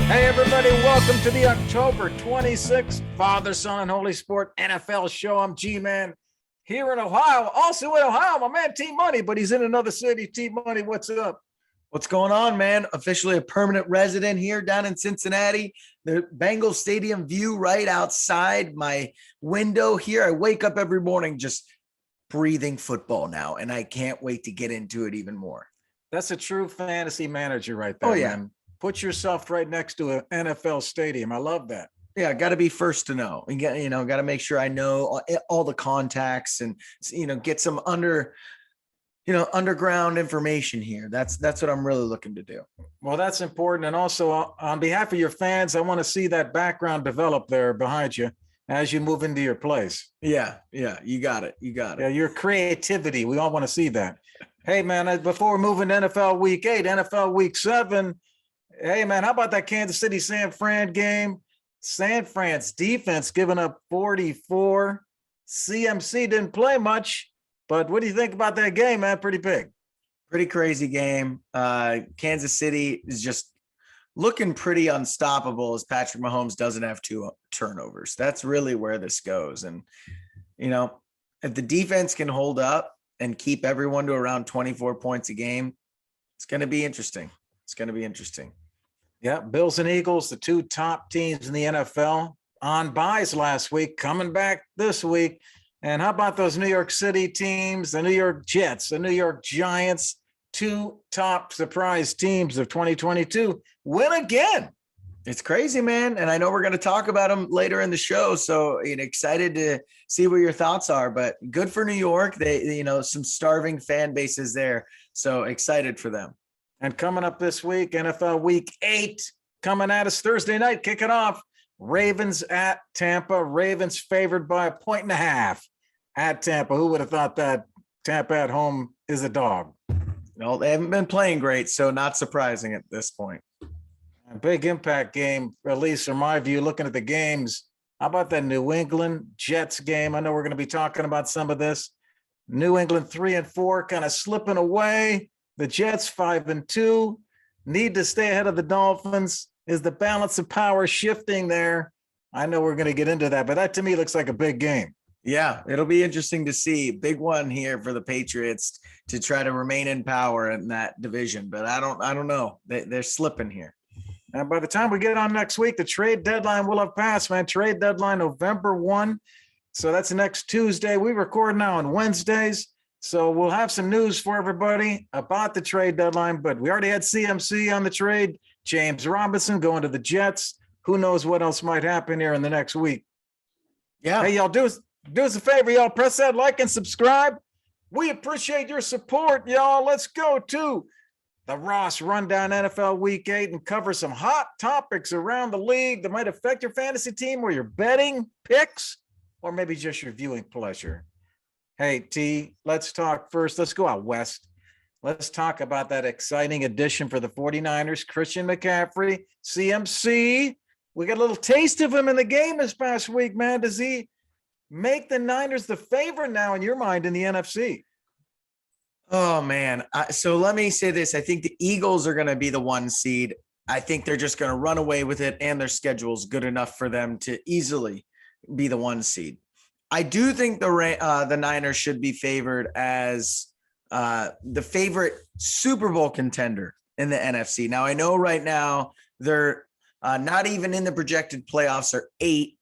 Hey, everybody, welcome to the October 26th Father, Son, and Holy Sport NFL show. I'm G-Man here in Ohio. Also in Ohio, my man T-Money, but he's in another city. T-Money, what's up? What's going on, man? Officially a permanent resident here down in Cincinnati. The Bengals Stadium view right outside my window here. I wake up every morning just breathing football now, and I can't wait to get into it even more. That's a true fantasy manager right there, Oh, yeah. man. Put yourself right next to an NFL stadium. I love that. Yeah, got to be first to know. And got to make sure I know all the contacts and get some underground information here. That's what I'm really looking to do. Well, that's important. And also, on behalf of your fans, I want to see that background develop there behind you as you move into your place. Yeah, you got it. Yeah, your creativity. We all want to see that. Hey, man, before we move into NFL Week 8, NFL Week 7, hey, man, how about that Kansas City-San Fran game? San Fran's defense giving up 44. CMC didn't play much, but what do you think about that game, man? Pretty big. Pretty crazy game. Kansas City is just looking pretty unstoppable as Patrick Mahomes doesn't have 2 turnovers. That's really where this goes. And, if the defense can hold up and keep everyone to around 24 points a game, it's going to be interesting. Yeah, Bills and Eagles, the 2 top teams in the NFL, on byes last week, coming back this week. And how about those New York City teams, the New York Jets, the New York Giants, 2 top surprise teams of 2022, win again. It's crazy, man. And I know we're going to talk about them later in the show. So excited to see what your thoughts are, but good for New York. They, some starving fan bases there. So excited for them. And coming up this week, NFL Week 8, coming at us Thursday night, kicking off. Ravens at Tampa. Ravens favored by 1.5 at Tampa. Who would have thought that Tampa at home is a dog? They haven't been playing great, so not surprising at this point. A big impact game, at least from my view, looking at the games. How about that New England Jets game? I know we're going to be talking about some of this. New England 3-4, kind of slipping away. The Jets 5-2, need to stay ahead of the Dolphins. Is the balance of power shifting there? I know we're going to get into that, but that to me looks like a big game. Yeah, it'll be interesting to see. Big one here for the Patriots to try to remain in power in that division, but I don't know. They're slipping here. And by the time we get on next week, the trade deadline will have passed, man. Trade deadline November 1. So that's next Tuesday. We record now on Wednesdays. So we'll have some news for everybody about the trade deadline, but we already had CMC on the trade, James Robinson going to the Jets. Who knows what else might happen here in the next week. Yeah. Hey, y'all, do us a favor, y'all. Press that like and subscribe. We appreciate your support, y'all. Let's go to the Ross Rundown NFL Week 8 and cover some hot topics around the league that might affect your fantasy team or your betting picks, or maybe just your viewing pleasure. Hey, T, let's talk first. Let's go out west. Let's talk about that exciting addition for the 49ers, Christian McCaffrey, CMC. We got a little taste of him in the game this past week, man. Does he make the Niners the favorite now in your mind in the NFC? Oh, man. So let me say this. I think the Eagles are going to be the 1 seed. I think they're just going to run away with it, and their schedule is good enough for them to easily be the 1 seed. I do think the Niners should be favored as the favorite Super Bowl contender in the NFC. Now, I know right now they're not even in the projected playoffs. Are 8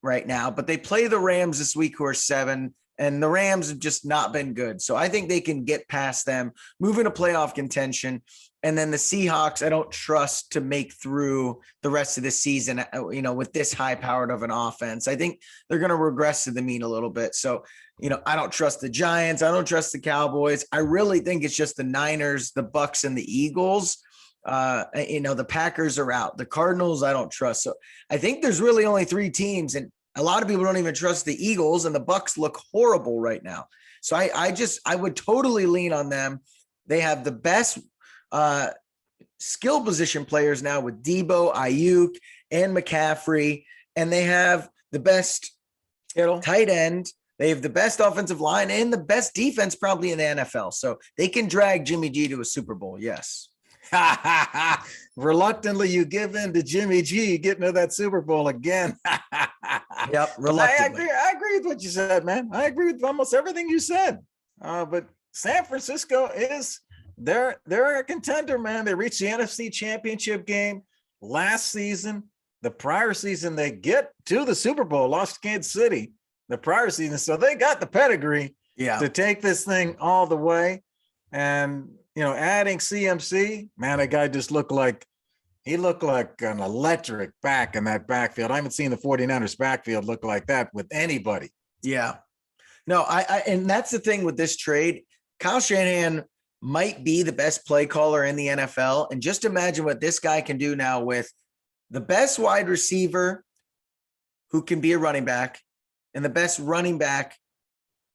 right now, but they play the Rams this week, who are 7, and the Rams have just not been good. So I think they can get past them, move into playoff contention. And then the Seahawks, I don't trust to make through the rest of the season, with this high-powered of an offense. I think they're going to regress to the mean a little bit. So, I don't trust the Giants. I don't trust the Cowboys. I really think it's just the Niners, the Bucks, and the Eagles. The Packers are out. The Cardinals, I don't trust. So I think there's really only 3 teams, and a lot of people don't even trust the Eagles, and the Bucks look horrible right now. So I would totally lean on them. They have the best skill position players now with Debo, Ayuk, and McCaffrey, and they have the best tight end. They have the best offensive line and the best defense probably in the NFL. So they can drag Jimmy G to a Super Bowl. Yes. Reluctantly, you give in to Jimmy G getting to that Super Bowl again. Yep, But I reluctantly. agree. I agree with what you said, man. I agree with almost everything you said. But San Francisco is they're a contender, man. They reached the NFC Championship game last season. The prior season, they get to the Super Bowl, lost to Kansas City the prior season. So they got the pedigree Yeah. to take this thing all the way. And, adding CMC, man, that guy just looked like an electric back in that backfield. I haven't seen the 49ers backfield look like that with anybody. Yeah. No, and that's the thing with this trade. Kyle Shanahan might be the best play caller in the NFL. And just imagine what this guy can do now with the best wide receiver who can be a running back and the best running back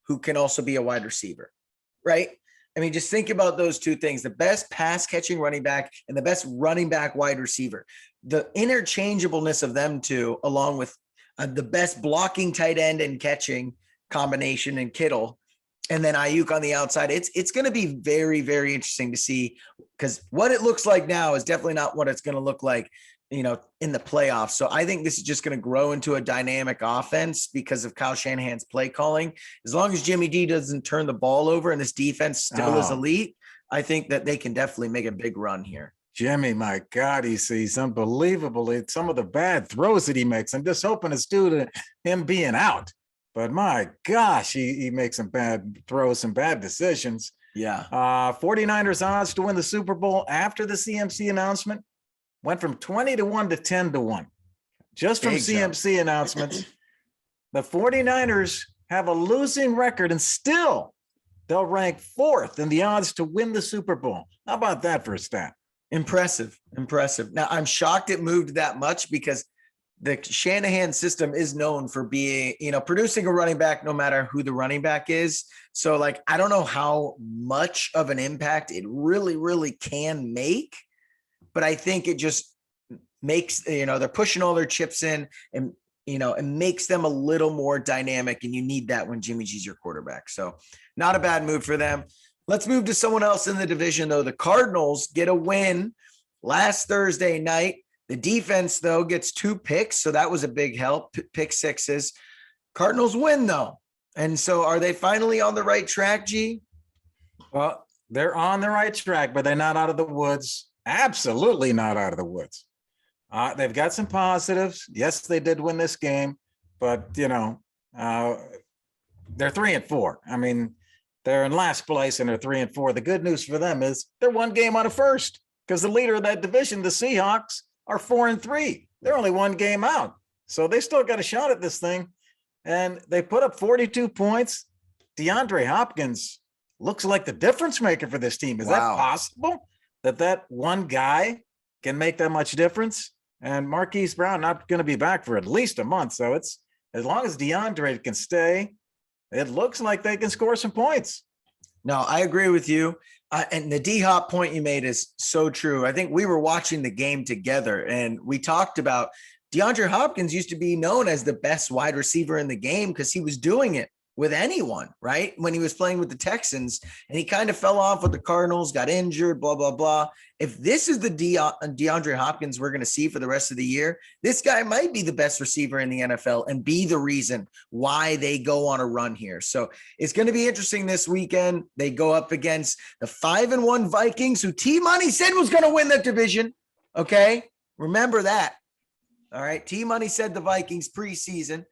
who can also be a wide receiver, right? I mean, just think about those two things, the best pass catching running back and the best running back wide receiver. The interchangeableness of them two, along with the best blocking tight end and catching combination in Kittle, and then Ayuk on the outside. It's going to be very, very interesting to see, because what it looks like now is definitely not what it's going to look like, in the playoffs. So I think this is just going to grow into a dynamic offense because of Kyle Shanahan's play calling. As long as Jimmy G doesn't turn the ball over and this defense still is elite, I think that they can definitely make a big run here. Jimmy, my God, he's unbelievable. It's some of the bad throws that he makes. I'm just hoping it's due to him being out. But my gosh, he makes some bad throws, some bad decisions. Yeah. 49ers odds to win the Super Bowl after the CMC announcement went from 20-1 to 10-1. Just from CMC announcements. The 49ers have a losing record, and still they'll rank 4th in the odds to win the Super Bowl. How about that for a stat? Impressive. Now, I'm shocked it moved that much, because the Shanahan system is known for being, producing a running back no matter who the running back is. So, I don't know how much of an impact it really, really can make, but I think it just makes, they're pushing all their chips in, and, it makes them a little more dynamic, and you need that when Jimmy G's your quarterback. So not a bad move for them. Let's move to someone else in the division, though. The Cardinals get a win last Thursday night. The defense, though, gets 2 picks, so that was a big help, pick sixes. Cardinals win, though. And so are they finally on the right track, G? Well, they're on the right track, but they're not out of the woods. Absolutely not out of the woods. They've got some positives. Yes, they did win this game, but, they're 3-4. I mean, they're in last place and they're 3-4. The good news for them is they're 1 game out of first, because the leader of that division, the Seahawks, are 4-3. They're only 1 game out. So they still got a shot at this thing. And they put up 42 points. DeAndre Hopkins looks like the difference maker for this team. Is that possible, that one guy can make that much difference? And Marquise Brown not going to be back for at least a month. So it's, as long as DeAndre can stay, it looks like they can score some points. No, I agree with you. And the D-Hop point you made is so true. I think we were watching the game together, and we talked about DeAndre Hopkins used to be known as the best wide receiver in the game because he was doing it with anyone, right? When he was playing with the Texans, and he kind of fell off with the Cardinals, got injured, blah, blah, blah. If this is the DeAndre Hopkins we're going to see for the rest of the year, this guy might be the best receiver in the NFL and be the reason why they go on a run here. So it's going to be interesting this weekend. They go up against the 5-1 Vikings, who T-Money said was going to win that division. Okay. Remember that. All right. T-Money said the Vikings preseason.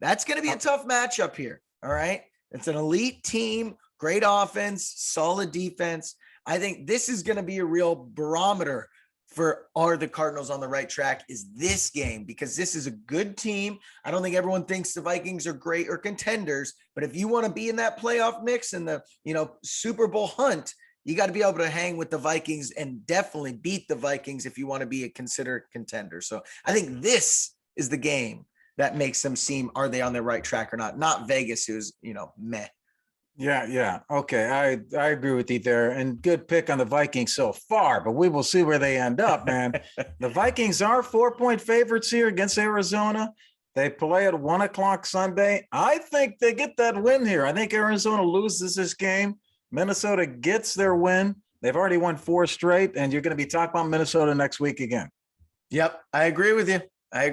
That's going to be a tough matchup here. All right. It's an elite team, great offense, solid defense. I think this is going to be a real barometer for, are the Cardinals on the right track, is this game, because this is a good team. I don't think everyone thinks the Vikings are great or contenders, but if you want to be in that playoff mix and the, Super Bowl hunt, you got to be able to hang with the Vikings and definitely beat the Vikings if you want to be a considered contender. So I think this is the game that makes them seem, are they on the right track or not Vegas, who's, meh. Yeah. Okay. I agree with you there. And good pick on the Vikings so far, but we will see where they end up, man. The Vikings are 4-point favorites here against Arizona. They play at 1:00 Sunday. I think they get that win here. I think Arizona loses this game. Minnesota gets their win. They've already won 4 straight, and you're going to be talking about Minnesota next week again. Yep, I agree with you. I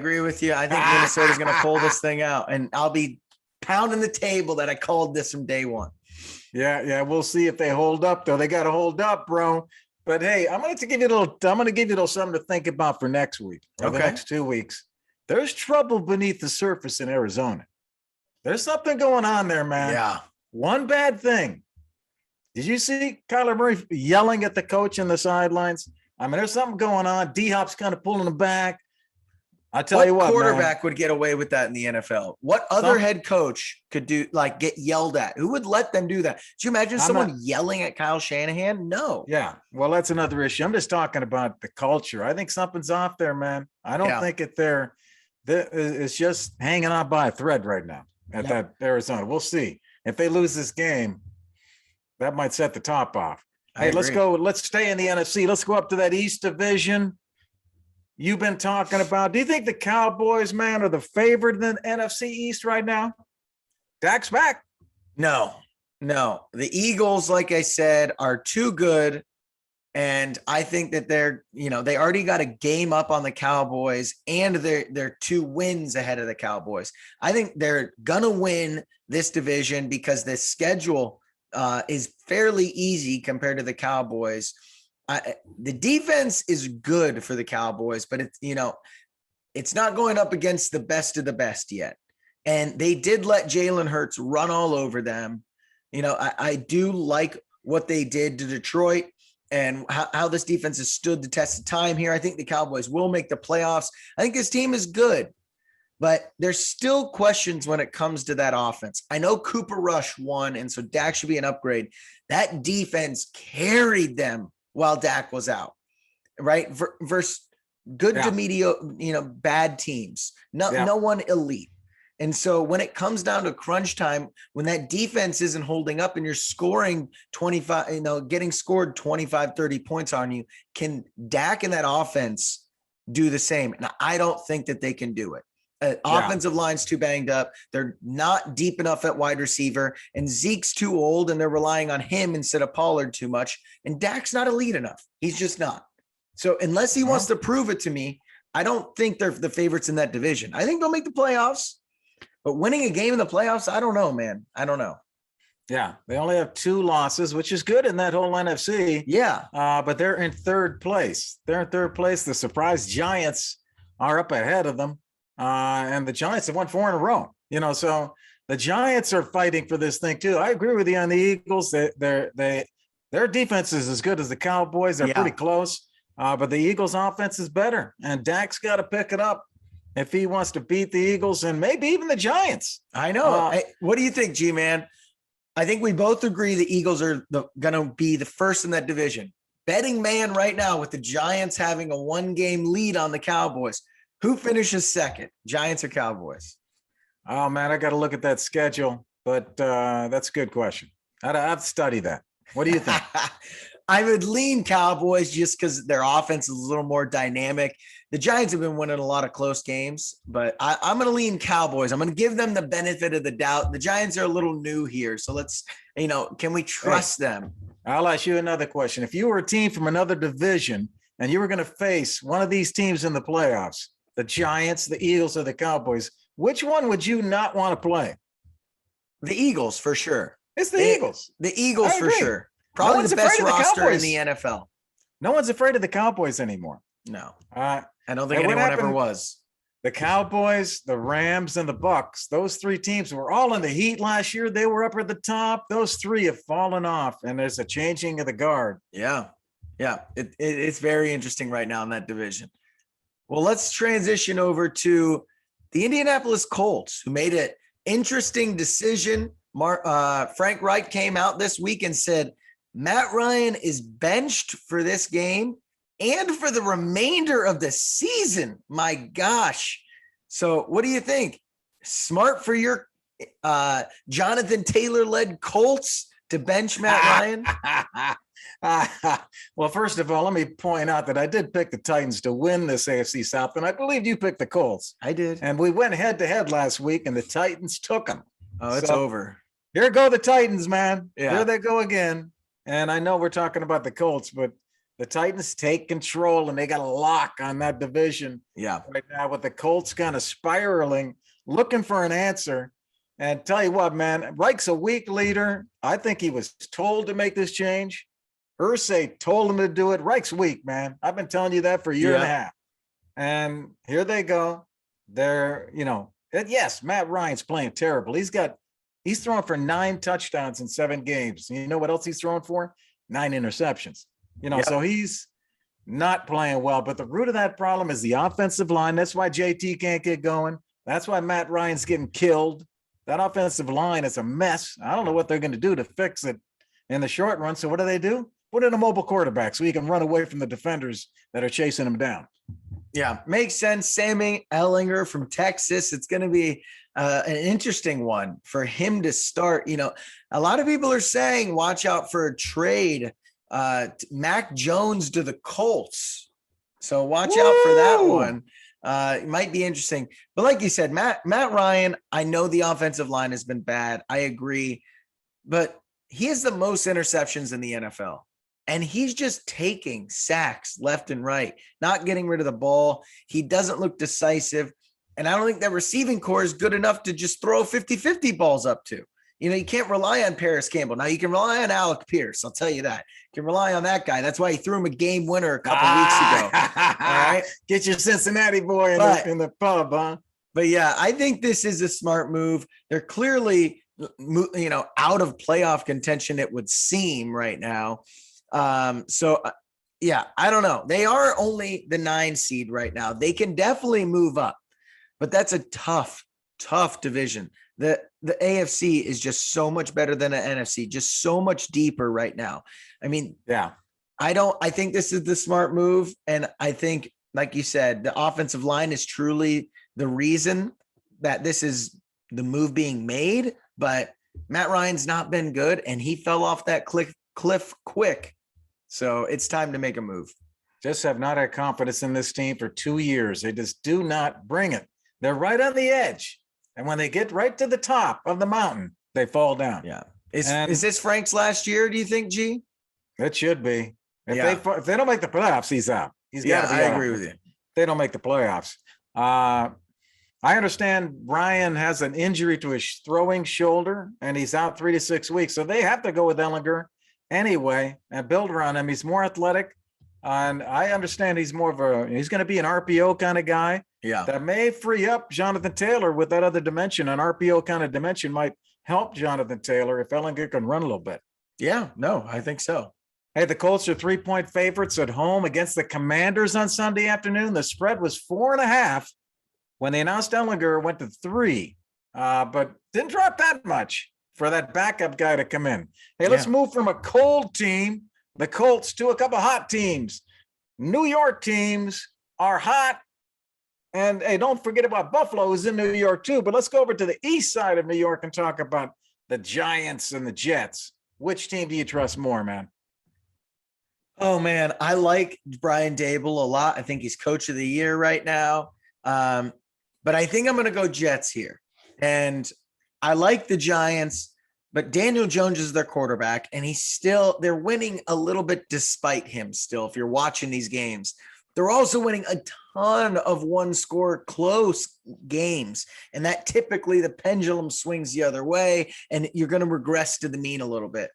think Minnesota's going to pull this thing out, and I'll be pounding the table that I called this from day one. Yeah. We'll see if they hold up, though. They got to hold up, bro. But hey, I'm going to give you a little something to think about for next week or the next 2 weeks. There's trouble beneath the surface in Arizona. There's something going on there, man. Yeah. One bad thing. Did you see Kyler Murray yelling at the coach in the sidelines? I mean, there's something going on. D-Hop's kind of pulling him back. I tell you what, quarterback would get away with that in the NFL? What other head coach could get yelled at? Who would let them do that? Could you imagine someone yelling at Kyle Shanahan? No. Yeah. Well, that's another issue. I'm just talking about the culture. I think something's off there, man. I don't think it's just hanging on by a thread right now at that Arizona. We'll see. If they lose this game, that might set the top off. Hey, let's go. Let's stay in the NFC. Let's go up to that East Division you've been talking about. Do you think the Cowboys, man, are the favorite in the NFC East right now? Dak's back. No. The Eagles, like I said, are too good. And I think that they already got a game up on the Cowboys, and they're 2 wins ahead of the Cowboys. I think they're going to win this division because the schedule is fairly easy compared to the Cowboys. The defense is good for the Cowboys, but it's not going up against the best of the best yet. And they did let Jalen Hurts run all over them. I do like what they did to Detroit and how this defense has stood the test of time here. I think the Cowboys will make the playoffs. I think this team is good, but there's still questions when it comes to that offense. I know Cooper Rush won, and so Dak should be an upgrade. That defense carried them while Dak was out, right? Versus good to mediocre, bad teams. No one elite. And so when it comes down to crunch time, when that defense isn't holding up and you're scoring 25, getting scored 25, 30 points on you, can Dak and that offense do the same? And I don't think that they can do it. Offensive line's too banged up. They're not deep enough at wide receiver, and Zeke's too old, and they're relying on him instead of Pollard too much. And Dak's not elite enough. He's just not. So unless he wants to prove it to me, I don't think they're the favorites in that division. I think they'll make the playoffs, but winning a game in the playoffs, I don't know, man. I don't know. Yeah, they only have 2 losses, which is good in that whole NFC. Yeah. But they're in 3rd place. The surprise Giants are up ahead of them. And the Giants have won 4 in a row, so the Giants are fighting for this thing too. I agree with you on the Eagles. Their defense is as good as the Cowboys. They're pretty close, but the Eagles offense is better, and Dak's got to pick it up if he wants to beat the Eagles and maybe even the Giants. I know. What do you think, G-Man? I think we both agree the Eagles are going to be the first in that division. Betting man right now with the Giants having a 1-game lead on the Cowboys. Who finishes second, Giants or Cowboys? Oh, man, I got to look at that schedule, but that's a good question. I'd study that. What do you think? I would lean Cowboys just because their offense is a little more dynamic. The Giants have been winning a lot of close games, but I'm going to lean Cowboys. I'm going to give them the benefit of the doubt. The Giants are a little new here, so let's, can we trust them? I'll ask you another question. If you were a team from another division and you were going to face one of these teams in the playoffs, the Giants, the Eagles, or the Cowboys, which one would you not want to play? The Eagles, for sure. It's the Eagles. The Eagles, for sure. Probably the best roster in the NFL. No one's afraid of the Cowboys anymore. No. I don't think anyone ever was. The Cowboys, the Rams, and the Bucks, those 3 teams were all in the heat last year. They were up at the top. Those 3 have fallen off, and there's a changing of the guard. Yeah. It's very interesting right now in that division. Well, let's transition over to the Indianapolis Colts, who made an interesting decision. Frank Reich came out this week and said Matt Ryan is benched for this game and for the remainder of the season. My gosh. So what do you think? Smart for your Jonathan Taylor-led Colts to bench Matt Ryan? Well, first of all, let me point out that I did pick the Titans to win this AFC South, and I believe you picked the Colts. I did. And we went head-to-head last week, and the Titans took them. Oh, it's over. Here go the Titans, man. Yeah. Here they go again. And I know we're talking about the Colts, but the Titans take control and they got a lock on that division Yeah. right now with the Colts kind of spiraling, looking for an answer. And tell you what, man, Reich's a weak leader. I think he was told to make this change. Irsay told him to do it. Reich's weak, man. I've been telling you that for a year and a half. And here they go. They're, yes, Matt Ryan's playing terrible. He's throwing for 9 touchdowns in 7 games. You know what else he's throwing for? 9 interceptions. So he's not playing well. But the root of that problem is the offensive line. That's why JT can't get going. That's why Matt Ryan's getting killed. That offensive line is a mess. I don't know what they're going to do to fix it in the short run. So what do? Put in a mobile quarterback so he can run away from the defenders that are chasing him down. Yeah, makes sense. Sammy Ellinger from Texas. It's going to be an interesting one for him to start. A lot of people are saying, watch out for a trade. Mac Jones to the Colts. So watch out for that one. It might be interesting. But like you said, Matt Ryan, I know the offensive line has been bad. I agree. But he has the most interceptions in the NFL. And he's just taking sacks left and right, not getting rid of the ball. He doesn't look decisive. And I don't think that receiving core is good enough to just throw 50-50 balls up to. You can't rely on Paris Campbell. Now, you can rely on Alec Pierce. I'll tell you that. You can rely on that guy. That's why he threw him a game winner a couple weeks ago. All right? Get your Cincinnati boy in the pub, huh? But, yeah, I think this is a smart move. They're clearly, out of playoff contention, it would seem right now. Yeah, I don't know. They are only the 9 seed right now. They can definitely move up, but that's a tough division. The AFC is just so much better than the NFC, just so much deeper right now. I mean, yeah, I think this is the smart move. And I think, like you said, the offensive line is truly the reason that this is the move being made, but Matt Ryan's not been good and he fell off that cliff quick. So it's time to make a move. Just have not had confidence in this team for 2 years. They just do not bring it. They're right on the edge. And when they get right to the top of the mountain, they fall down. Yeah. Is this Frank's last year, do you think, G? It should be. If they don't make the playoffs, he's out. He's got to be out. I agree with you. They don't make the playoffs. I understand Ryan has an injury to his throwing shoulder, and he's out 3 to 6 weeks. So they have to go with Ellinger anyway and build around him. He's more athletic. And I understand he's going to be an RPO kind of guy. Yeah. That may free up Jonathan Taylor with that other dimension. An RPO kind of dimension might help Jonathan Taylor if Ellinger can run a little bit. Yeah, no, I think so. Hey, the Colts are 3-point favorites at home against the Commanders on Sunday afternoon. The spread was 4.5. When they announced Ellinger, went to 3, but didn't drop that much for that backup guy to come in. Hey, let's move from a cold team, the Colts, to a couple hot teams. New York teams are hot. And hey, don't forget about Buffalo, who's in New York too. But let's go over to the east side of New York and talk about the Giants and the Jets. Which team do you trust more, man? Oh, man, I like Brian Dable a lot. I think he's coach of the year right now. But I think I'm going to go Jets here. And I like the Giants, but Daniel Jones is their quarterback, and they're winning a little bit despite him still. If you're watching these games, they're also winning a ton of one-score close games, and that typically the pendulum swings the other way, and you're going to regress to the mean a little bit.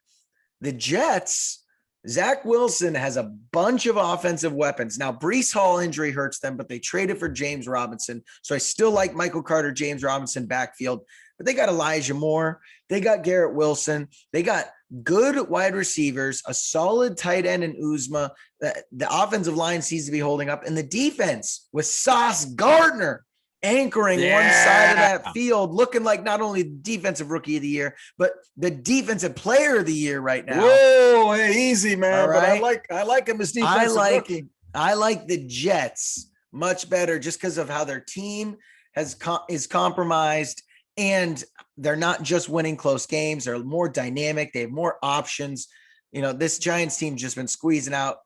The Jets, Zach Wilson has a bunch of offensive weapons. Now, Breece Hall injury hurts them, but they traded for James Robinson, so I still like Michael Carter, James Robinson backfield. But they got Elijah Moore. They got Garrett Wilson. They got good wide receivers, a solid tight end in Uzma. The offensive line seems to be holding up. And the defense with Sauce Gardner anchoring one side of that field, looking like not only defensive rookie of the year, but the defensive player of the year right now. Whoa, hey, easy, man. Right? But I like him as defensive rookie. I like the Jets much better just because of how their team is compromised. And they're not just winning close games. They're more dynamic. They have more options. This Giants team just been squeezing out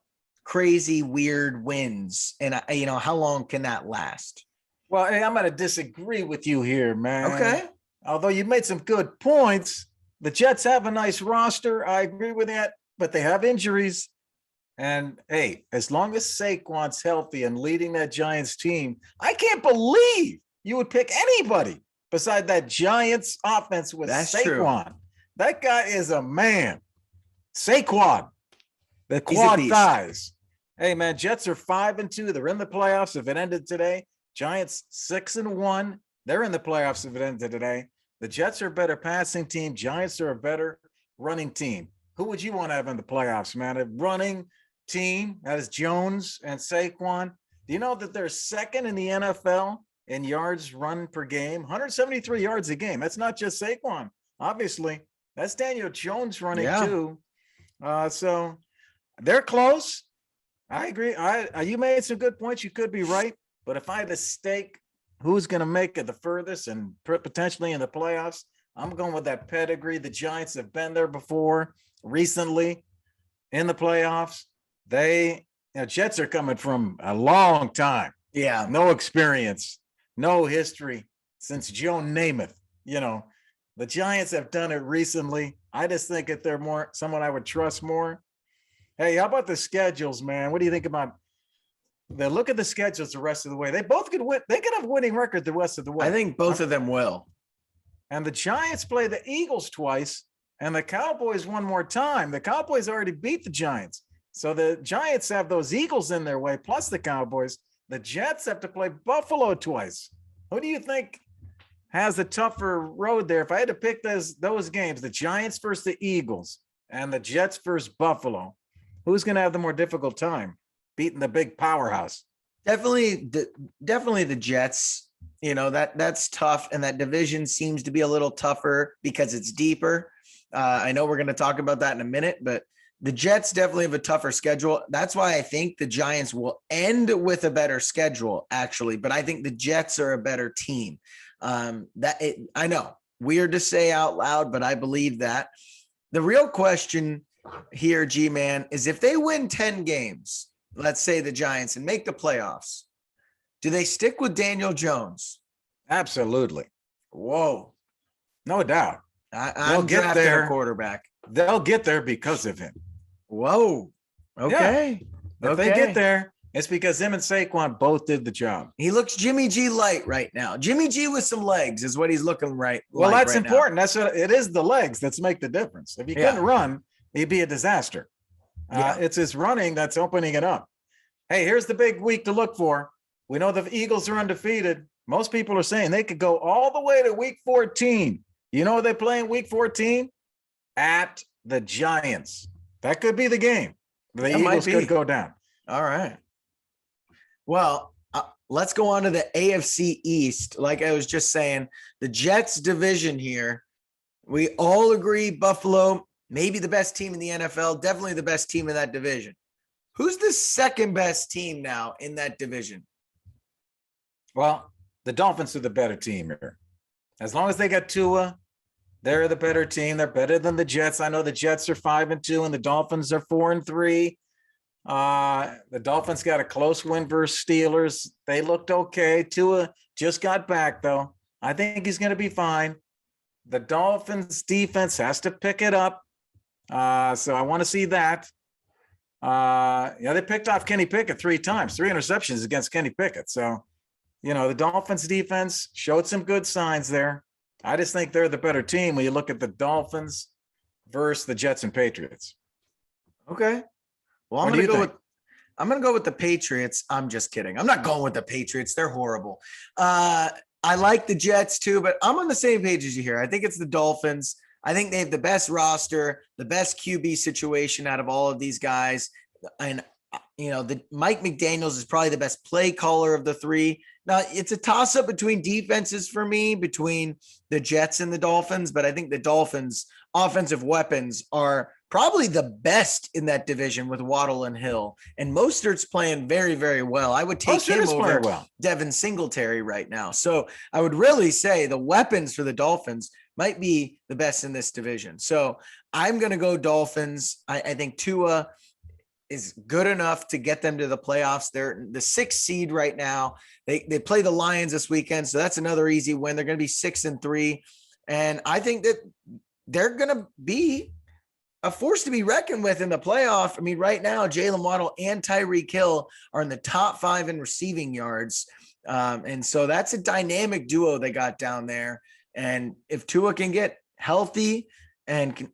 crazy, weird wins. And, how long can that last? Well, hey, I'm going to disagree with you here, man. Okay. Although you made some good points, the Jets have a nice roster. I agree with that. but they have injuries. And hey, as long as Saquon's healthy and leading that Giants team, I can't believe you would pick anybody beside that Giants offense with That's Saquon. true. That guy is a man. Saquon, the He's a quad beast. thighs. Hey man, Jets are 5-2. They're in the playoffs. If it ended today, Giants 6-1. They're in the playoffs if it ended today. The Jets are a better passing team. Giants are a better running team. Who would you want to have in the playoffs, man? A running team that is Jones and Saquon. Do you know that they're second in the NFL in yards run per game? 173 yards a game. That's not just Saquon, obviously. That's Daniel Jones running too. So they're close. I agree. You made some good points. You could be right. But if I had to stake who's going to make it the furthest and potentially in the playoffs, I'm going with that pedigree. The Giants have been there before recently in the playoffs. Jets are coming from a long time. Yeah. No experience, no history since Joe Namath. The Giants have done it recently. I just think if they're someone I would trust more. Hey, how about the schedules, man? What do you think about look at the schedules the rest of the way? They both could win. They could have a winning record the rest of the way. I think both of them will. And the Giants play the Eagles twice and the Cowboys one more time. The Cowboys already beat the Giants. So the Giants have those Eagles in their way, plus the Cowboys. The Jets have to play Buffalo twice. Who do you think has the tougher road there? If I had to pick those games, the Giants versus the Eagles and the Jets versus Buffalo, who's going to have the more difficult time beating the big powerhouse? Definitely the Jets. That's tough. And that division seems to be a little tougher because it's deeper. I know we're going to talk about that in a minute, but the Jets definitely have a tougher schedule. That's why I think the Giants will end with a better schedule, actually. But I think the Jets are a better team. I know, weird to say out loud, but I believe that. The real question here, G-Man, is if they win 10 games, let's say the Giants, and make the playoffs, do they stick with Daniel Jones? Absolutely. Whoa. No doubt. I'm drafting a quarterback. They'll get there because of him. Whoa. Okay. Yeah. If they get there, it's because him and Saquon both did the job. He looks Jimmy G light right now. Jimmy G with some legs is what he's looking right. Well, that's right important. Now. That's what it is. The legs that's make the difference. If he couldn't run, he'd be a disaster. It's his running that's opening it up. Hey, here's the big week to look for. We know the Eagles are undefeated. Most people are saying they could go all the way to week 14. You know, they play in week 14 at the Giants. That could be the game. The Eagles could go down. All right. Well, let's go on to the AFC East. Like I was just saying, the Jets division here. We all agree Buffalo, maybe the best team in the NFL, definitely the best team in that division. Who's the second best team now in that division? Well, the Dolphins are the better team here. As long as they got Tua, they're the better team. They're better than the Jets. I know the Jets are 5-2 and the Dolphins are 4-3. The Dolphins got a close win versus Steelers. They looked okay. Tua just got back, though. I think he's going to be fine. The Dolphins defense has to pick it up. So I want to see that. They picked off Kenny Pickett 3 times, 3 interceptions against Kenny Pickett. So, the Dolphins defense showed some good signs there. I just think they're the better team when you look at the Dolphins versus the Jets and Patriots. Okay. Well, I'm going to go with the Patriots. I'm just kidding. I'm not going with the Patriots. They're horrible. I like the Jets too, but I'm on the same page as you here. I think it's the Dolphins. I think they have the best roster, the best QB situation out of all of these guys. And, the Mike McDaniels is probably the best play caller of the 3. Now, it's a toss-up between defenses for me, between the Jets and the Dolphins, but I think the Dolphins' offensive weapons are probably the best in that division with Waddle and Hill. And Mostert's playing very, very well. I would take him over Devin Singletary right now. So I would really say the weapons for the Dolphins might be the best in this division. So I'm going to go Dolphins. I think Tua is good enough to get them to the playoffs. They're the 6th seed right now. They play the Lions this weekend, so that's another easy win. They're going to be 6-3, and I think that they're going to be a force to be reckoned with in the playoff. I mean, right now, Jalen Waddle and Tyreek Hill are in the top 5 in receiving yards. And so that's a dynamic duo they got down there. And if Tua can get healthy and can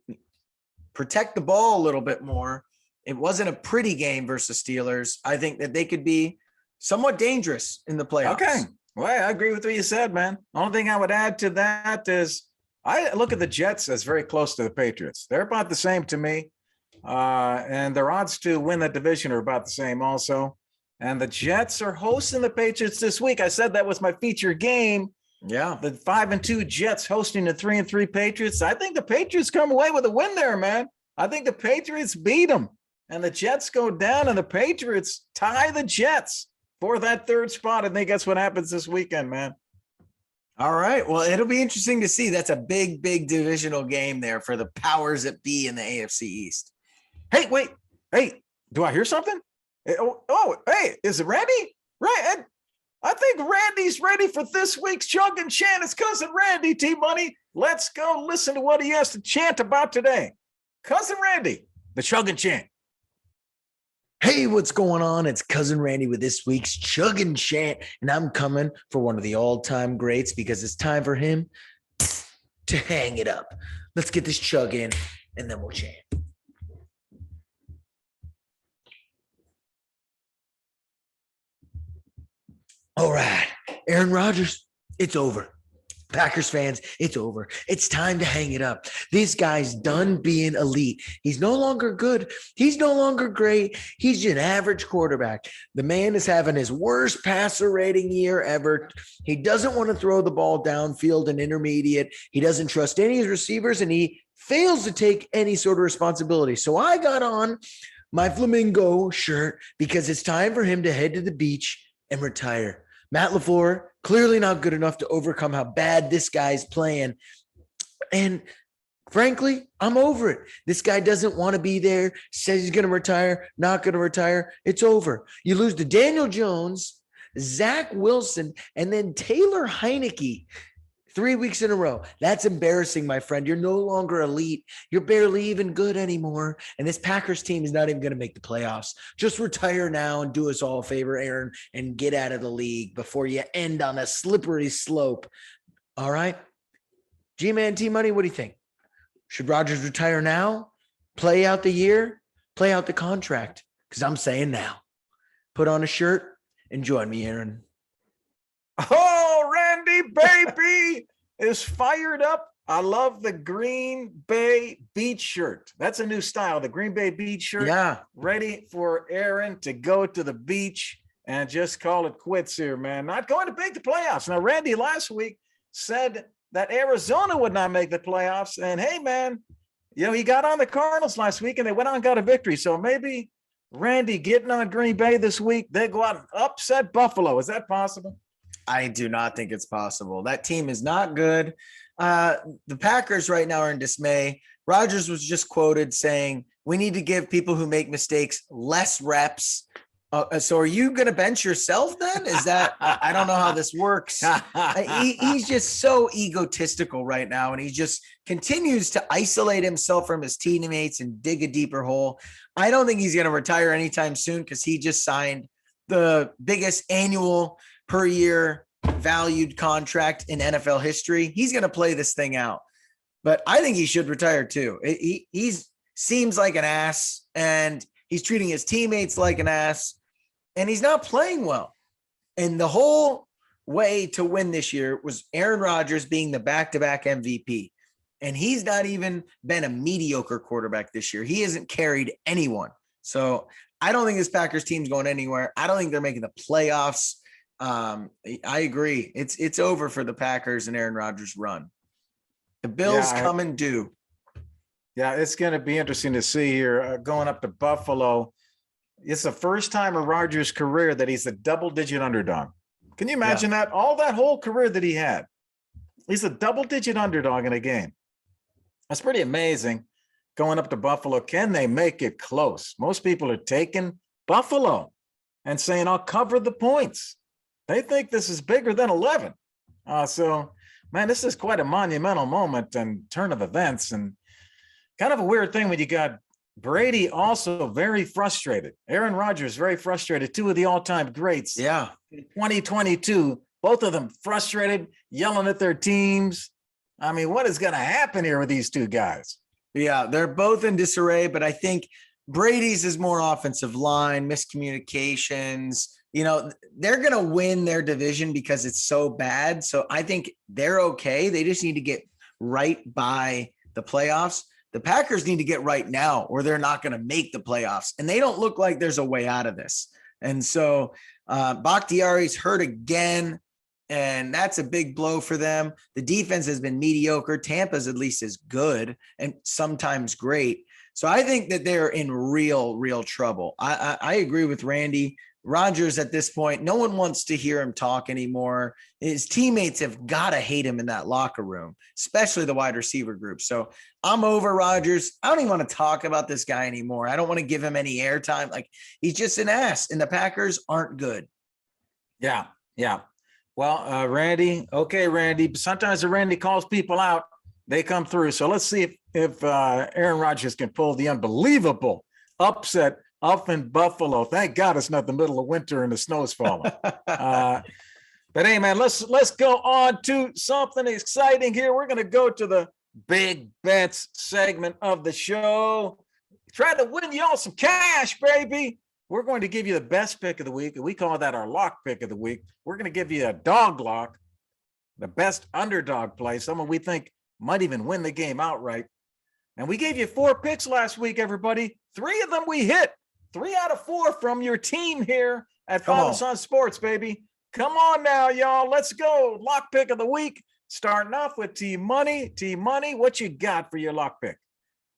protect the ball a little bit more, it wasn't a pretty game versus Steelers. I think that they could be somewhat dangerous in the playoffs. Okay. Well, I agree with what you said, man. Only thing I would add to that is I look at the Jets as very close to the Patriots. They're about the same to me. And their odds to win that division are about the same also. And the Jets are hosting the Patriots this week. I said that was my feature game. Yeah. The 5-2 Jets hosting the 3-3 Patriots. I think the Patriots come away with a win there, man. I think the Patriots beat them. And the Jets go down and the Patriots tie the Jets for that 3rd spot. I think that's what happens this weekend, man. All right. Well, it'll be interesting to see. That's a big, big divisional game there for the powers that be in the AFC East. Hey, wait. Hey, do I hear something? Hey, is it Randy? Right. I think Randy's ready for this week's Chug and Chant. It's Cousin Randy, T-Money. Let's go listen to what he has to chant about today. Cousin Randy, the Chug and Chant. Hey, what's going on? It's Cousin Randy with this week's Chug and Chant, and I'm coming for one of the all-time greats because it's time for him to hang it up. Let's get this chug in, and then we'll chant. All right, Aaron Rodgers, it's over. Packers fans, it's over. It's time to hang it up. This guy's done being elite. He's no longer good. He's no longer great. He's an average quarterback. The man is having his worst passer rating year ever. He doesn't want to throw the ball downfield and intermediate. He doesn't trust any of his receivers, and he fails to take any sort of responsibility. So I got on my flamingo shirt because it's time for him to head to the beach and retire. Matt LaFleur, clearly not good enough to overcome how bad this guy's playing. And frankly, I'm over it. This guy doesn't want to be there, says he's going to retire, not going to retire. It's over. You lose to Daniel Jones, Zach Wilson, and then Taylor Heineke 3 weeks in a row. That's embarrassing, my friend. You're no longer elite. You're barely even good anymore. And this Packers team is not even going to make the playoffs. Just retire now and do us all a favor, Aaron, and get out of the league before you end on a slippery slope. All right? G-Man, T-Money, what do you think? Should Rodgers retire now? Play out the year? Play out the contract? Because I'm saying now. Put on a shirt and join me, Aaron. Oh, Randy, baby, is fired up. I love the Green Bay Beach shirt. That's a new style, the Green Bay Beach shirt. Yeah. Ready for Aaron to go to the beach and just call it quits here, man. Not going to make the playoffs. Now, Randy last week said that Arizona would not make the playoffs. And, hey, man, he got on the Cardinals last week and they went on and got a victory. So maybe Randy getting on Green Bay this week, they go out and upset Buffalo. Is that possible? I do not think it's possible. That team is not good. The Packers right now are in dismay. Rodgers was just quoted saying, we need to give people who make mistakes less reps. So are you going to bench yourself then? Is that, I don't know how this works. He's just so egotistical right now. And he just continues to isolate himself from his teammates and dig a deeper hole. I don't think he's going to retire anytime soon because he just signed the biggest annual per year valued contract in NFL history. He's going to play this thing out, but I think he should retire too. He seems like an ass and he's treating his teammates like an ass and he's not playing well. And the whole way to win this year was Aaron Rodgers being the back-to-back MVP. And he's not even been a mediocre quarterback this year. He hasn't carried anyone. So I don't think this Packers team's going anywhere. I don't think they're making the playoffs. I agree. It's over for the Packers and Aaron Rodgers' run. The Bills come and do. Yeah, it's going to be interesting to see here going up to Buffalo. It's the first time in Rodgers' career that he's a double-digit underdog. Can you imagine that? All that whole career that he had, he's a double-digit underdog in a game. That's pretty amazing. Going up to Buffalo, can they make it close? Most people are taking Buffalo and saying, I'll cover the points. They think this is bigger than 11. So, man, this is quite a monumental moment and turn of events. And Kind of a weird thing when you got Brady also very frustrated. Aaron Rodgers very frustrated. Two of the all-time greats. Yeah. In 2022, both of them frustrated, yelling at their teams. I mean, what is going to happen here with these two guys? Yeah, they're both in disarray, but I think Brady's is more offensive line, miscommunications. They're going to win their division because it's so bad. So I think they're okay. They just need to get right by the playoffs. The Packers need to get right now or they're not going to make the playoffs. And they don't look like there's a way out of this. And so Bakhtiari's hurt again. And that's a big blow for them. The defense has been mediocre. Tampa's at least is good and sometimes great. So I think that they're in real trouble. I agree with Randy. Rodgers at this point, no one wants to hear him talk anymore. His teammates have got to hate him in that locker room, especially the wide receiver group. So I'm over Rodgers. I don't even want to talk about this guy anymore. I don't want to give him any airtime. Like, he's just an ass, and the Packers aren't good. Yeah. Well, Randy, okay, Randy. Sometimes when Randy calls people out, they come through. So let's see if Aaron Rodgers can pull the unbelievable upset up in Buffalo. Thank God it's not the middle of winter and the snow's falling. But hey, man, let's go on to something exciting here. We're going to go to the big bets segment of the show. Try to win y'all some cash, baby. We're going to give you the best pick of the week, and we call that our lock pick of the week. We're going to give you a dog lock, the best underdog play, someone we think might even win the game outright. And we gave you 4 picks last week, everybody. 3 of them we hit. 3 out of 4 from your team here at Father Son Sports, baby. Come on now, y'all. Let's go. Lock pick of the week. Starting off with T-Money. T-Money, what you got for your lock pick?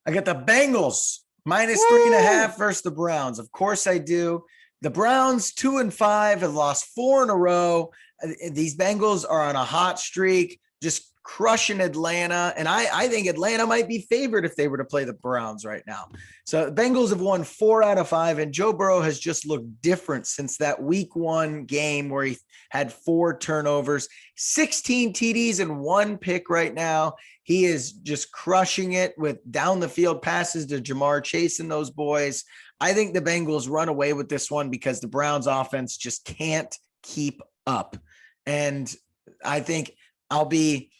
I got the Bengals -3.5 versus the Browns. Of course I do. The Browns 2-5 have lost 4 in a row. These Bengals are on a hot streak, just crushing Atlanta. And I think Atlanta might be favored if they were to play the Browns right now. So the Bengals have won 4 out of 5, and Joe Burrow has just looked different since that week 1 game where he had 4 turnovers, 16 TDs and 1 pick right now. He is just crushing it with down the field passes to Jamar Chase and those boys. I think the Bengals run away with this one because the Browns offense just can't keep up. And I think I'll be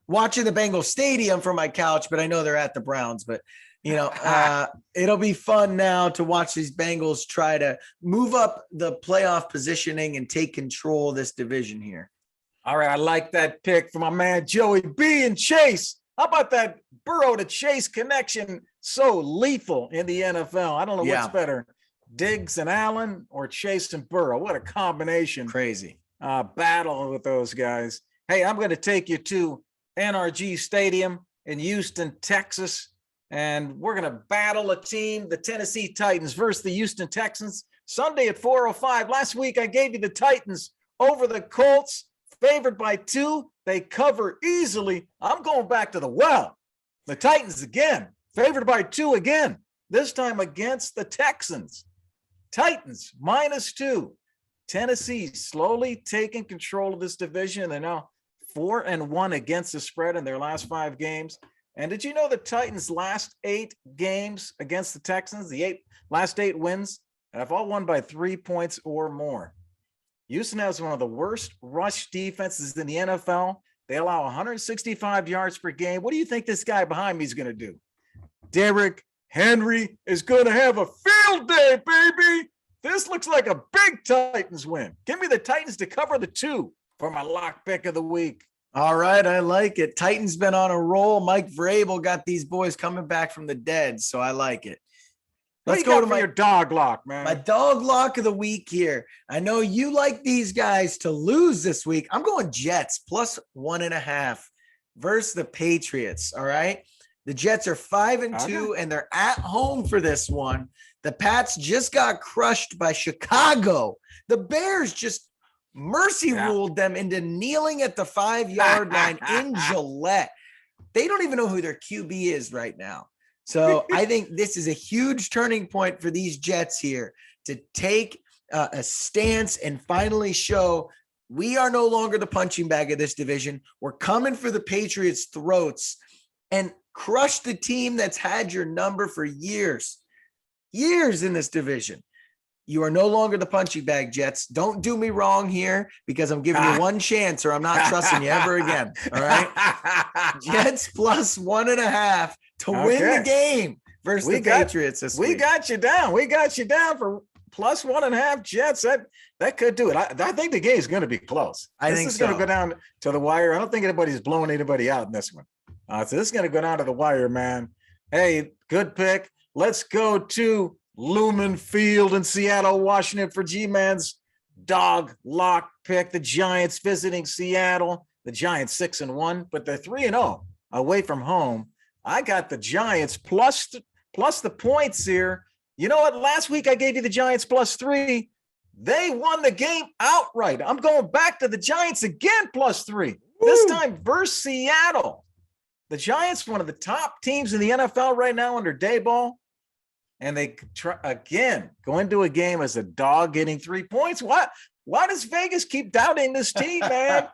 watching the Bengals stadium from my couch, but I know they're at the Browns, but it'll be fun now to watch these Bengals try to move up the playoff positioning and take control of this division here. All right. I like that pick from my man, Joey B and Chase. How about that Burrow to Chase connection? So lethal in the NFL. I don't know what's better, Diggs and Allen or Chase and Burrow. What a combination. Crazy. Battle with those guys. Hey, I'm going to take you to NRG Stadium in Houston, Texas, and we're going to battle a team, the Tennessee Titans versus the Houston Texans, Sunday at 4:05. Last week, I gave you the Titans over the Colts, favored by 2. They cover easily. I'm going back to the well. The Titans again, favored by 2 again, this time against the Texans. Titans -2. Tennessee slowly taking control of this division. They're now 4-1 against the spread in their last 5 games. And did you know the Titans' last 8 games against the Texans, the last 8 wins, have all won by 3 points or more? Houston has one of the worst rush defenses in the NFL. They allow 165 yards per game. What do you think this guy behind me is going to do? Derrick Henry is going to have a field day, baby. This looks like a big Titans win. Give me the Titans to cover the 2 for my lock pick of the week. All right, I like it. Titans been on a roll. Mike Vrabel got these boys coming back from the dead, so I like it. Let's go to your dog lock, man. My dog lock of the week here. I know you like these guys to lose this week. I'm going Jets +1.5 versus the Patriots. All right. The Jets are 5-2 and they're at home for this one. The Pats just got crushed by Chicago. The Bears just mercy ruled them into kneeling at the 5-yard line in Gillette. They don't even know who their QB is right now. So I think this is a huge turning point for these Jets here to take a stance and finally show we are no longer the punching bag of this division. We're coming for the Patriots' throats. And Crush the team that's had your number for years in this division. You are no longer the punching bag, Jets. Don't do me wrong here because I'm giving you one chance or I'm not trusting you ever again. All right. Jets plus 1.5 to win the game versus the Patriots this week. We got you down. We got you down for plus 1.5 Jets. That could do it. I think the game is going to be close. I think this is going to go down to the wire. I don't think anybody's blowing anybody out in this one. So this is going to go down to the wire, man. Hey, good pick. Let's go to Lumen Field in Seattle, Washington for G-Man's dog lock pick. The Giants visiting Seattle. The Giants 6-1, but they're 3-0 away from home. I got the Giants plus the points here. You know what? Last week I gave you the Giants +3. They won the game outright. I'm going back to the Giants again +3. This time versus Seattle. The Giants, one of the top teams in the NFL right now under Daboll. And they go into a game as a dog getting 3 points. Why does Vegas keep doubting this team, man?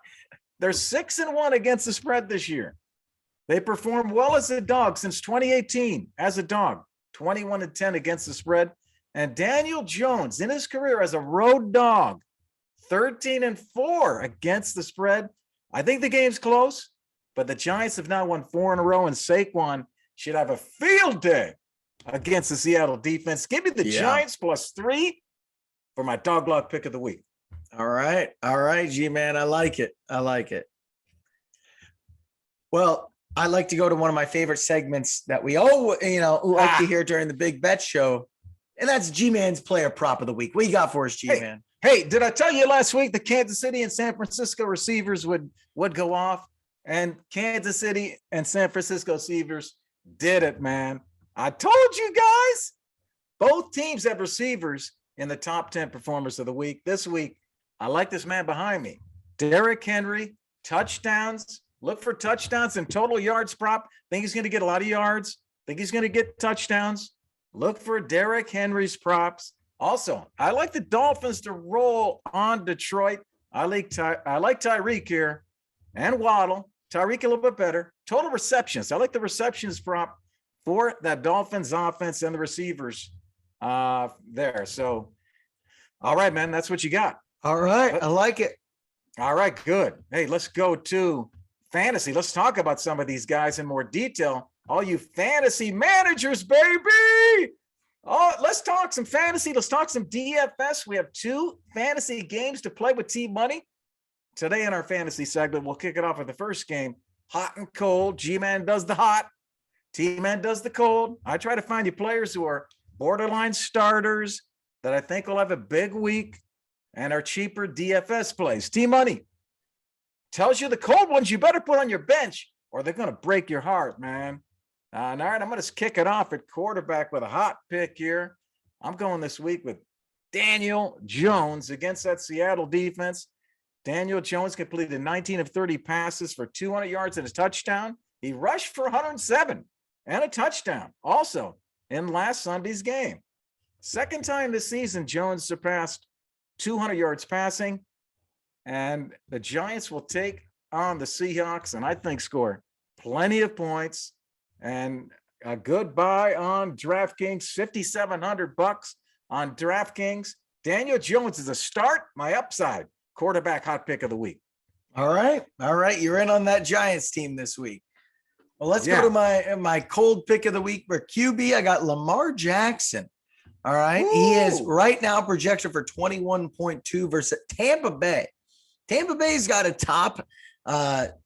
They're 6-1 against the spread this year. They performed well as a dog since 2018 as a dog, 21-10 against the spread. And Daniel Jones in his career as a road dog, 13-4 against the spread. I think the game's close, but the Giants have now won 4 in a row, and Saquon should have a field day against the Seattle defense. Give me the Giants +3 for my dog lock pick of the week. All right, G-Man. I like it. Well, I like to go to one of my favorite segments that we all, like to hear during the Big Bet Show, and that's G-Man's player prop of the week. What you got for us, G-Man? Hey, did I tell you last week the Kansas City and San Francisco receivers would go off? And Kansas City and San Francisco receivers did it, man. I told you guys. Both teams have receivers in the top 10 performers of the week. This week, I like this man behind me. Derrick Henry, touchdowns. Look for touchdowns and total yards prop. Think he's going to get a lot of yards. Think he's going to get touchdowns. Look for Derrick Henry's props. Also, I like the Dolphins to roll on Detroit. I like Tyreek here and Waddle. Tyreek a little bit better. Total receptions. I like the receptions prop for that Dolphins offense and the receivers there. So, all right, man, that's what you got. All right. I like it. All right, good. Hey, let's go to fantasy. Let's talk about some of these guys in more detail. All you fantasy managers, baby. Oh, let's talk some fantasy. Let's talk some DFS. We have 2 fantasy games to play with Team Money. Today in our fantasy segment, we'll kick it off with the first game, hot and cold. G-Man does the hot. T-Man does the cold. I try to find you players who are borderline starters that I think will have a big week and are cheaper DFS plays. T-Money tells you the cold ones you better put on your bench or they're going to break your heart, man. All right, I'm going to kick it off at quarterback with a hot pick here. I'm going this week with Daniel Jones against that Seattle defense. Daniel Jones completed 19 of 30 passes for 200 yards and a touchdown. He rushed for 107 and a touchdown also in last Sunday's game. Second time this season, Jones surpassed 200 yards passing, and the Giants will take on the Seahawks and I think score plenty of points. And a good buy on DraftKings, $5,700 on DraftKings. Daniel Jones is a start, my upside quarterback hot pick of the week. All right. You're in on that Giants team this week. Well, let's go to my cold pick of the week for QB. I got Lamar Jackson. All right. Ooh. He is right now projected for 21.2 versus Tampa Bay. Tampa Bay's got a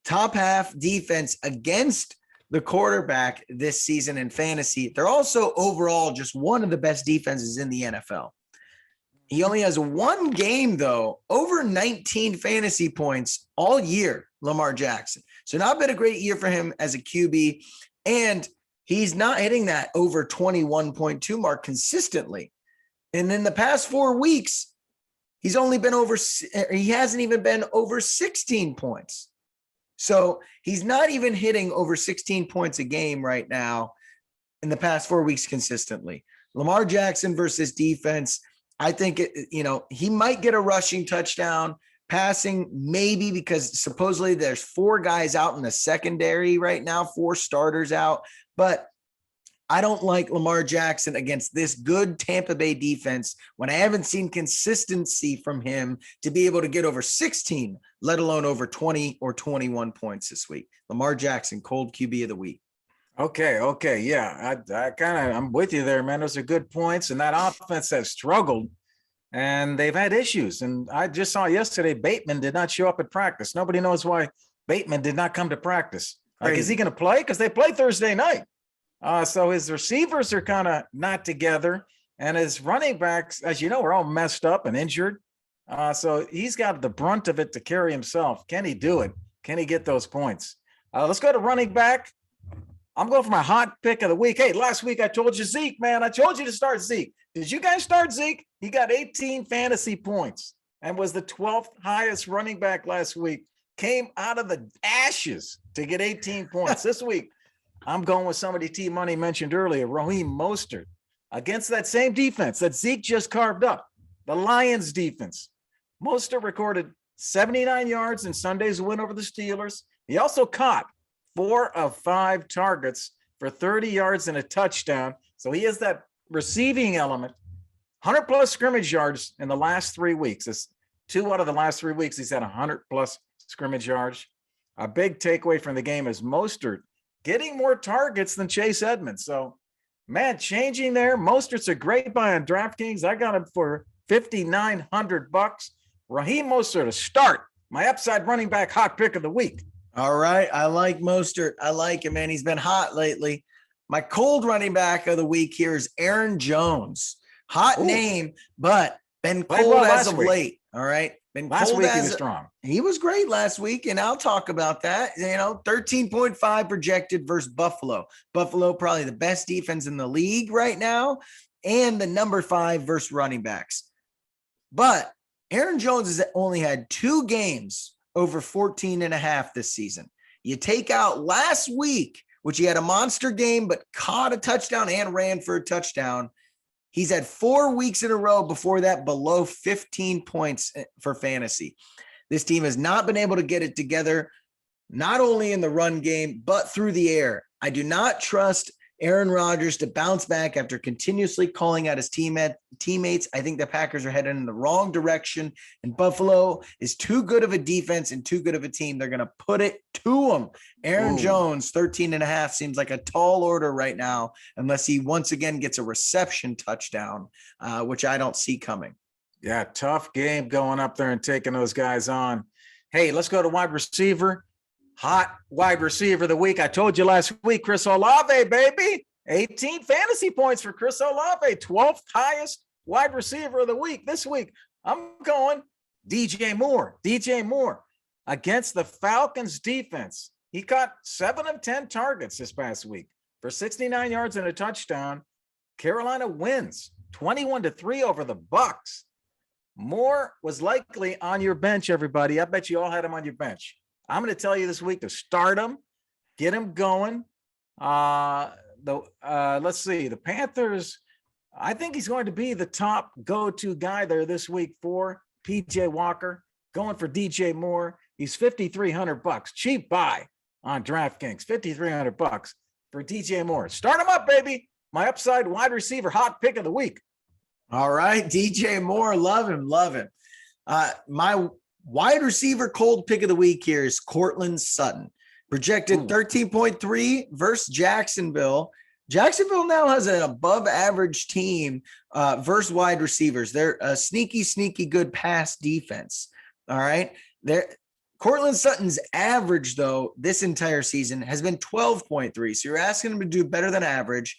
top half defense against the quarterback this season in fantasy. They're also overall just one of the best defenses in the NFL. He only has one game, though, over 19 fantasy points all year, Lamar Jackson. So not been a great year for him as a QB. And he's not hitting that over 21.2 mark consistently. And in the past 4 weeks, he hasn't even been over 16 points. So he's not even hitting over 16 points a game right now in the past 4 weeks consistently. Lamar Jackson versus defense. I think, he might get a rushing touchdown, Passing, maybe, because supposedly there's 4 guys out in the secondary right now, 4 starters out. But I don't like Lamar Jackson against this good Tampa Bay defense when I haven't seen consistency from him to be able to get over 16, let alone over 20 or 21 points this week. Lamar Jackson, cold QB of the week. Okay. Yeah, I'm with you there, man. Those are good points. And that offense has struggled and they've had issues. And I just saw yesterday, Bateman did not show up at practice. Nobody knows why Bateman did not come to practice. Like, is he going to play? Because they play Thursday night. So his receivers are kind of not together. And his running backs, as you know, are all messed up and injured. So he's got the brunt of it to carry himself. Can he do it? Can he get those points? Let's go to running back. I'm going for my hot pick of the week. Hey, last week I told you Zeke, man. I told you to start Zeke. Did you guys start Zeke? He got 18 fantasy points and was the 12th highest running back last week. Came out of the ashes to get 18 points. This week, I'm going with somebody T-Money mentioned earlier, Raheem Mostert, against that same defense that Zeke just carved up, the Lions defense. Mostert recorded 79 yards in Sunday's win over the Steelers. He also caught 4 of 5 targets for 30 yards and a touchdown. So he has that receiving element. 100 plus scrimmage yards in the last 3 weeks. It's 2 out of the last 3 weeks. He's had 100 plus scrimmage yards. A big takeaway from the game is Mostert getting more targets than Chase Edmonds. So, man, changing there. Mostert's a great buy on DraftKings. I got him for $5,900. Raheem Mostert, a start. My upside running back hot pick of the week. All right. I like Mostert. I like him, man. He's been hot lately. My cold running back of the week here is Aaron Jones. Hot name, but been cold as of late. All right. Been last week he was strong. He was great last week, and I'll talk about that. 13.5 projected versus Buffalo. Buffalo, probably the best defense in the league right now, and the number 5 versus running backs. But Aaron Jones has only had 2 games over 14.5 this season. You take out last week, which he had a monster game, but caught a touchdown and ran for a touchdown. He's had 4 weeks in a row before that below 15 points for fantasy. This team has not been able to get it together, not only in the run game, but through the air. I do not trust Aaron Rodgers to bounce back after continuously calling out his teammates. I think the Packers are heading in the wrong direction, and Buffalo is too good of a defense and too good of a team. They're going to put it to them. Aaron Jones, 13.5 seems like a tall order right now, unless he once again gets a reception touchdown, which I don't see coming. Yeah, tough game going up there and taking those guys on. Hey, let's go to wide receiver. Hot wide receiver of the week. I told you last week, Chris Olave, baby. 18 fantasy points for Chris Olave, 12th highest wide receiver of the week. This week, I'm going DJ Moore. DJ Moore against the Falcons defense. He caught 7 of 10 targets this past week for 69 yards and a touchdown. Carolina wins 21-3 over the Bucs. Moore was likely on your bench, everybody. I bet you all had him on your bench. I'm going to tell you this week to start him, get him going. Let's see, the Panthers, I think he's going to be the top go-to guy there this week for PJ Walker, going for DJ Moore. He's $5,300, cheap buy on DraftKings, $5,300 for DJ Moore. Start him up, baby. My upside wide receiver hot pick of the week. All right, DJ Moore, love him. My wide receiver cold pick of the week here is Courtland Sutton, projected 13.3 versus Jacksonville. Jacksonville now has an above average team versus wide receivers. They're a sneaky good pass defense. All right. Courtland Sutton's average, though, this entire season has been 12.3. So you're asking him to do better than average.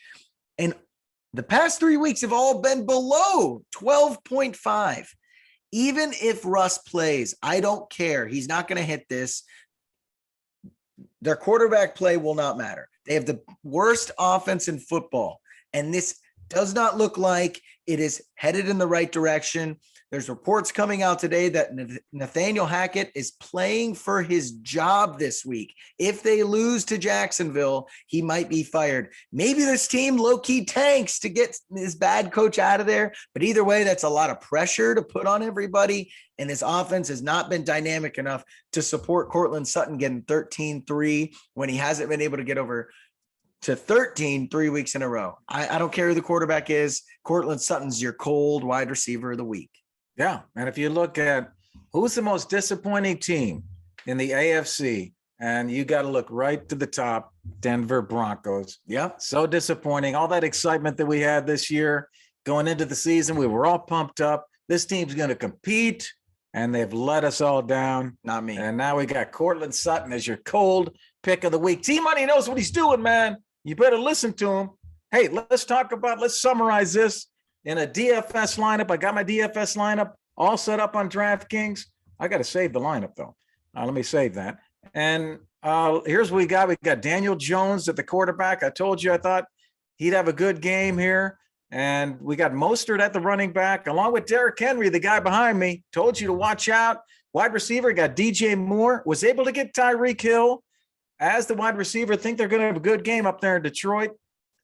And the past 3 weeks have all been below 12.5. Even if Russ plays, I don't care. He's not going to hit this. Their quarterback play will not matter. They have the worst offense in football, and this does not look like it is headed in the right direction. There's reports coming out today that Nathaniel Hackett is playing for his job this week. If they lose to Jacksonville, he might be fired. Maybe this team low-key tanks to get this bad coach out of there. But either way, that's a lot of pressure to put on everybody. And this offense has not been dynamic enough to support Cortland Sutton getting 13-3 when he hasn't been able to get over to 13 3 weeks in a row. I don't care who the quarterback is. Cortland Sutton's your cold wide receiver of the week. Yeah. And if you look at who's the most disappointing team in the AFC, and you got to look right to the top, Denver Broncos. Yeah. So disappointing. All that excitement that we had this year going into the season, we were all pumped up. This team's going to compete, and they've let us all down. Not me. And now we got Cortland Sutton as your cold pick of the week. T-Money knows what he's doing, man. You better listen to him. Hey, let's summarize this in a DFS lineup. I got my DFS lineup all set up on DraftKings. I got to save the lineup, though. Let me save that. And here's what we got. We got Daniel Jones at the quarterback. I told you I thought he'd have a good game here. And we got Mostert at the running back, along with Derrick Henry, the guy behind me. Told you to watch out. Wide receiver, got DJ Moore. Was able to get Tyreek Hill as the wide receiver. Think they're going to have a good game up there in Detroit.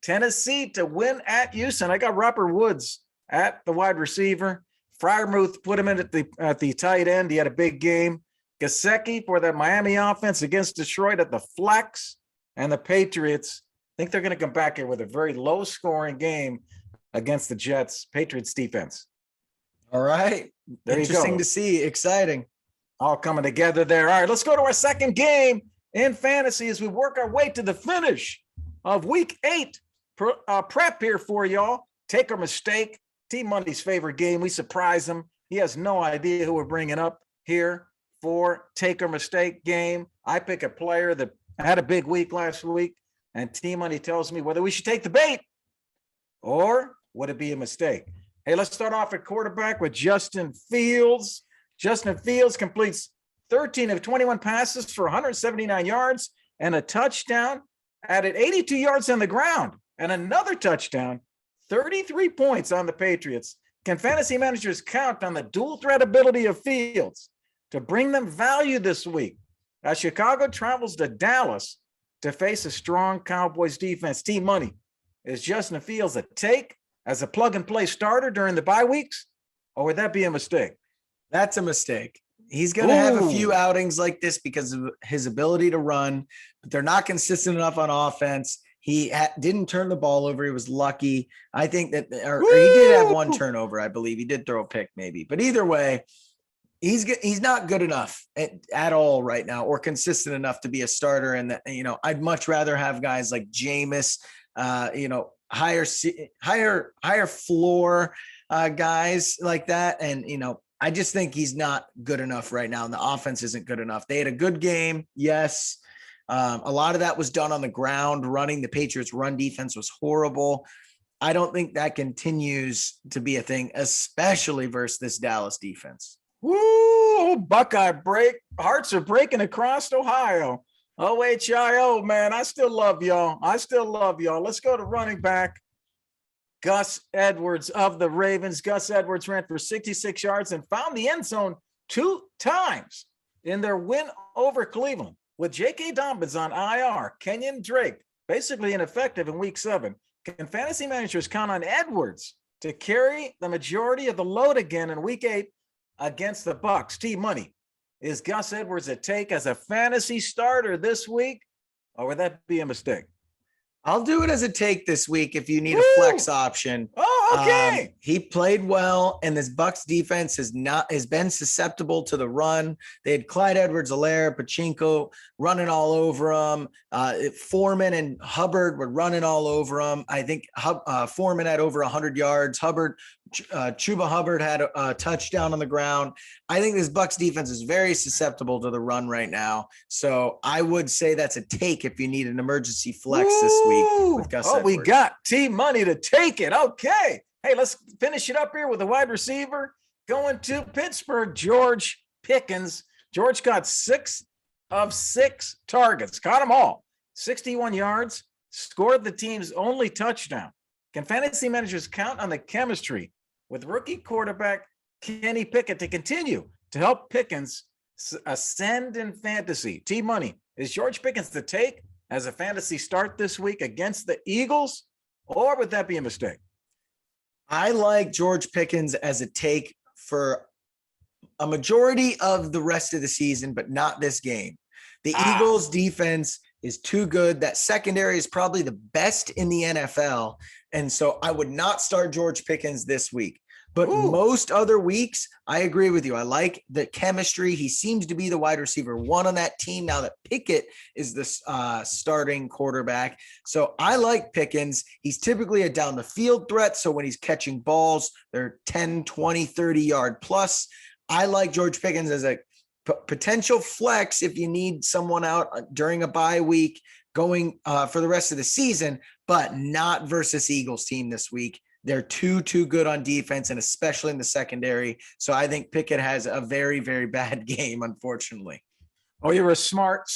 Tennessee to win at Houston. I got Robert Woods at the wide receiver. Freiermuth put him in at the tight end. He had a big game. Gesicki for the Miami offense against Detroit at the flex. And the Patriots, think they're going to come back here with a very low-scoring game against the Jets. Patriots defense. All right. There Interesting to see. Exciting. All coming together there. All right, let's go to our second game in fantasy as we work our way to the finish of week 8 prep here for y'all. Take or mistake. T-Money's favorite game. We surprise him. He has no idea who we're bringing up here for take or mistake game. I pick a player that had a big week last week, and T-Money tells me whether we should take the bait or would it be a mistake. Hey, let's start off at quarterback with Justin Fields. Justin Fields completes 13 of 21 passes for 179 yards and a touchdown, added 82 yards on the ground and another touchdown, 33 points on the Patriots. Can fantasy managers count on the dual threat ability of Fields to bring them value this week as Chicago travels to Dallas to face a strong Cowboys defense? T-Money, is Justin Fields a take as a plug-and-play starter during the bye weeks, or would that be a mistake? That's a mistake. He's going to have a few outings like this because of his ability to run, but they're not consistent enough on offense. He didn't turn the ball over. He was lucky. I think that, or he did have one turnover. I believe he did throw a pick maybe, but either way, he's not good enough at all right now, or consistent enough to be a starter. And I'd much rather have guys like Jameis, higher floor guys like that. And, I just think he's not good enough right now. And the offense isn't good enough. They had a good game. Yes. A lot of that was done on the ground running. The Patriots run defense was horrible. I don't think that continues to be a thing, especially versus this Dallas defense. Woo, Buckeye break. Hearts are breaking across Ohio. OHIO, man. I still love y'all. Let's go to running back. Gus Edwards of the Ravens. Gus Edwards ran for 66 yards and found the end zone 2 times in their win over Cleveland. With J.K. Dobbins on IR, Kenyon Drake basically ineffective in week 7. Can fantasy managers count on Edwards to carry the majority of the load again in week 8 against the Bucs? T-Money, is Gus Edwards a take as a fantasy starter this week, or would that be a mistake? I'll do it as a take this week if you need a flex option. Oh, okay. He played well, and this Bucs defense has been susceptible to the run. They had Clyde Edwards-Helaire, Pachinko running all over him. Foreman and Hubbard were running all over him. I think Foreman had over 100 yards. Chuba Hubbard had a touchdown on the ground. I think this Bucs defense is very susceptible to the run right now. So I would say that's a take if you need an emergency flex this week with Gus Edwards. We got T-Money to take it. Okay. Hey, let's finish it up here with a wide receiver going to Pittsburgh, George Pickens. George got 6 of 6 targets, caught them all, 61 yards, scored the team's only touchdown. Can fantasy managers count on the chemistry with rookie quarterback Kenny Pickett to continue to help Pickens ascend in fantasy. T-Money, is George Pickens the take as a fantasy start this week against the Eagles, or would that be a mistake? I like George Pickens as a take for a majority of the rest of the season, but not this game. The Eagles defense is too good. That secondary is probably the best in the NFL. And so I would not start George Pickens this week. But most other weeks, I agree with you. I like the chemistry. He seems to be the wide receiver one on that team now that Pickett is the starting quarterback. So I like Pickens. He's typically a down the field threat. So when he's catching balls, they're 10, 20, 30-yard plus. I like George Pickens as a potential flex if you need someone out during a bye week going for the rest of the season, but not versus Eagles team this week. They're too good on defense, and especially in the secondary. So I think Pickett has a very, very bad game, unfortunately. Oh, you're a smart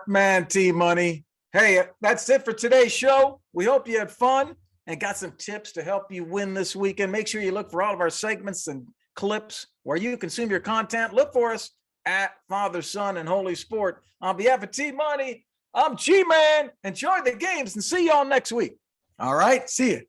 man, T-Money. Hey, that's it for today's show. We hope you had fun and got some tips to help you win this weekend. Make sure you look for all of our segments and clips where you consume your content. Look for us at Father, Son, and Holy Sport. On behalf of T-Money, I'm G-Man. Enjoy the games and see y'all next week. All right. See you.